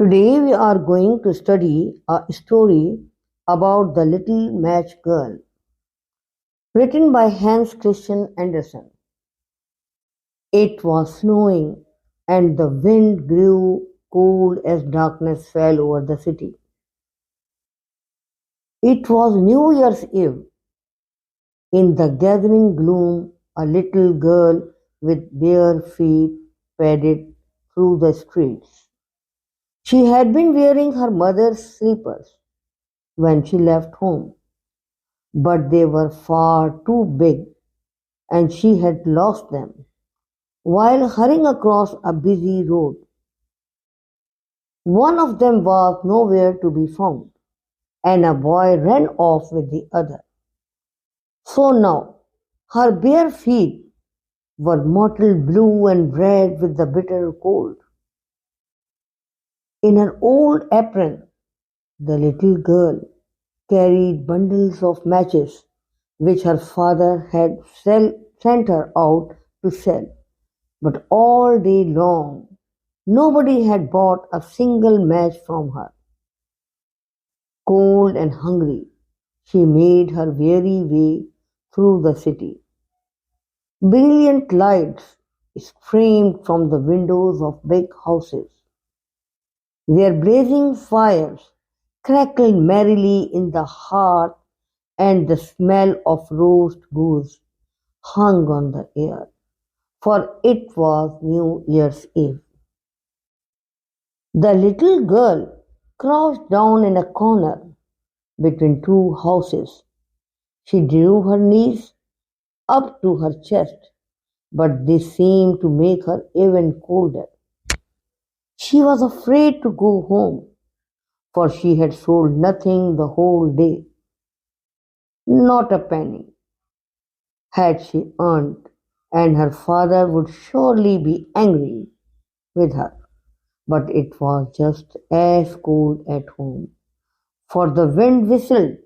Today we are going to study a story about the little match girl, written by Hans Christian Andersen. It was snowing and the wind grew cold as darkness fell over the city. It was New Year's Eve. In the gathering gloom, a little girl with bare feet padded through the streets. She had been wearing her mother's slippers when she left home, but they were far too big and she had lost them while hurrying across a busy road. One of them was nowhere to be found, and a boy ran off with the other. So now her bare feet were mottled blue and red with the bitter cold. In her old apron, the little girl carried bundles of matches which her father had sent her out to sell. But all day long, nobody had bought a single match from her. Cold and hungry, she made her weary way through the city. Brilliant lights streamed from the windows of big houses. Their blazing fires crackled merrily in the hearth, and the smell of roast goose hung on the air, for it was New Year's Eve. The little girl crouched down in a corner between two houses. She drew her knees up to her chest, but they seemed to make her even colder. She was afraid to go home, for she had sold nothing the whole day. Not a penny had she earned, and her father would surely be angry with her. But it was just as cold at home, for the wind whistled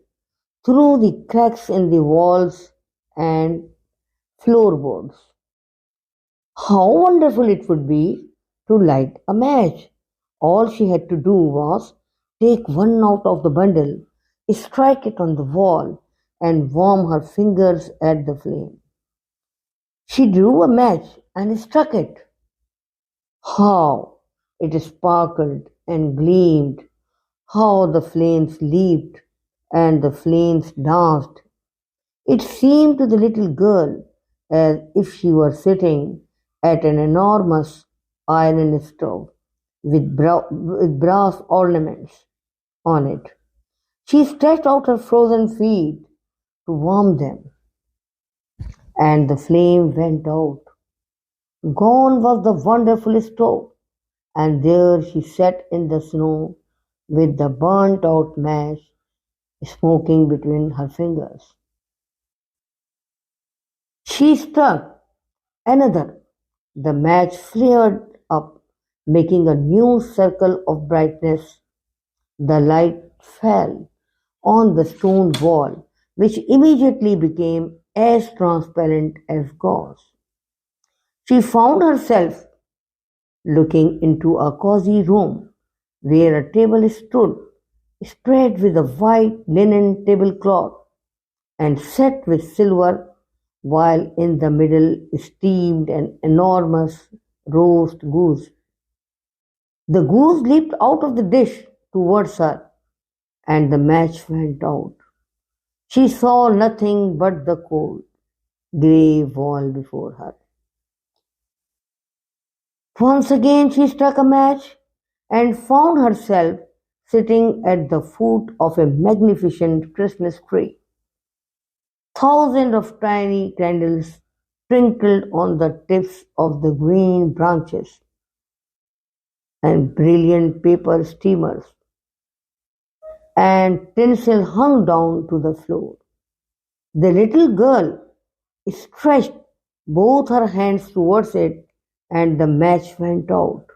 through the cracks in the walls and floorboards. How wonderful it would be to light a match! All she had to do was take one out of the bundle, strike it on the wall, and warm her fingers at the flame. She drew a match and struck it. How it sparkled and gleamed! How the flames leaped and the flames danced! It seemed to the little girl as if she were sitting at an enormous iron stove with brass ornaments on it. She stretched out her frozen feet to warm them, and the flame went out. Gone was the wonderful stove, and there she sat in the snow with the burnt out match smoking between her fingers. She struck another. The match flared up, making a new circle of brightness. The light fell on the stone wall, which immediately became as transparent as gauze. She found herself looking into a cozy room where a table stood, spread with a white linen tablecloth and set with silver, while in the middle steamed an enormous roast goose. The goose leaped out of the dish towards her, and the match went out. She saw nothing but the cold, grey wall before her. Once again she struck a match and found herself sitting at the foot of a magnificent Christmas tree. Thousands of tiny candles twinkled on the tips of the green branches, and brilliant paper streamers and tinsel hung down to the floor. The little girl stretched both her hands towards it, and the match went out.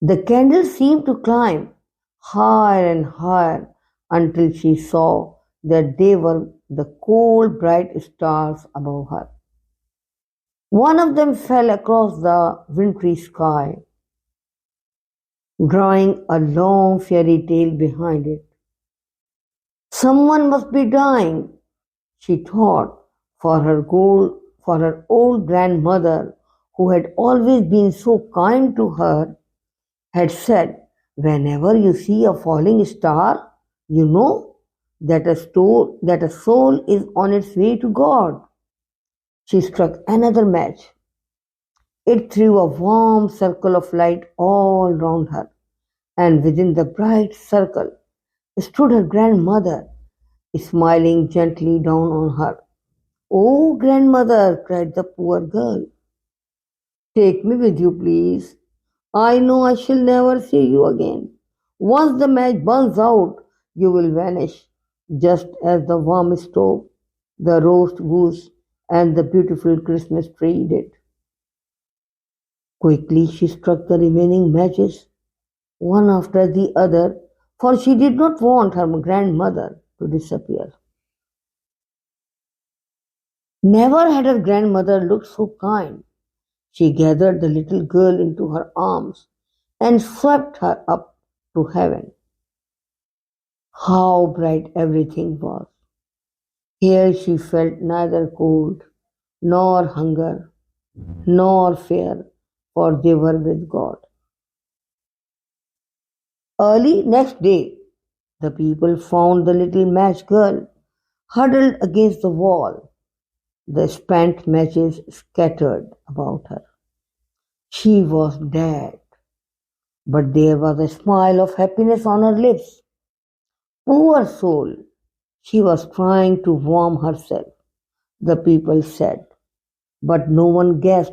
The candles seemed to climb higher and higher until she saw that they were the cold, bright stars above her. One of them fell across the wintry sky, drawing a long fairy tale behind it. Someone must be dying, she thought, for her old grandmother, who had always been so kind to her, had said, "Whenever you see a falling star, you know that a soul is on its way to God." She struck another match. It threw a warm circle of light all round her, and within the bright circle stood her grandmother, smiling gently down on her. "Oh, grandmother," cried the poor girl, "take me with you, please. I know I shall never see you again. Once the match burns out, you will vanish, just as the warm stove, the roast goose, and the beautiful Christmas tree did." Quickly she struck the remaining matches, one after the other, for she did not want her grandmother to disappear. Never had her grandmother looked so kind. She gathered the little girl into her arms and swept her up to heaven. How bright everything was! Here she felt neither cold, nor hunger, nor fear, for they were with God. Early next day, the people found the little match girl huddled against the wall, the spent matches scattered about her. She was dead, but there was a smile of happiness on her lips. Poor soul! She was trying to warm herself, the people said, but no one guessed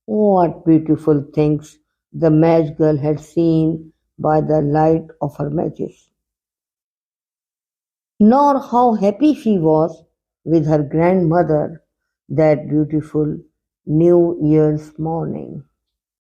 what beautiful things the match girl had seen by the light of her matches, nor how happy she was with her grandmother that beautiful New Year's morning.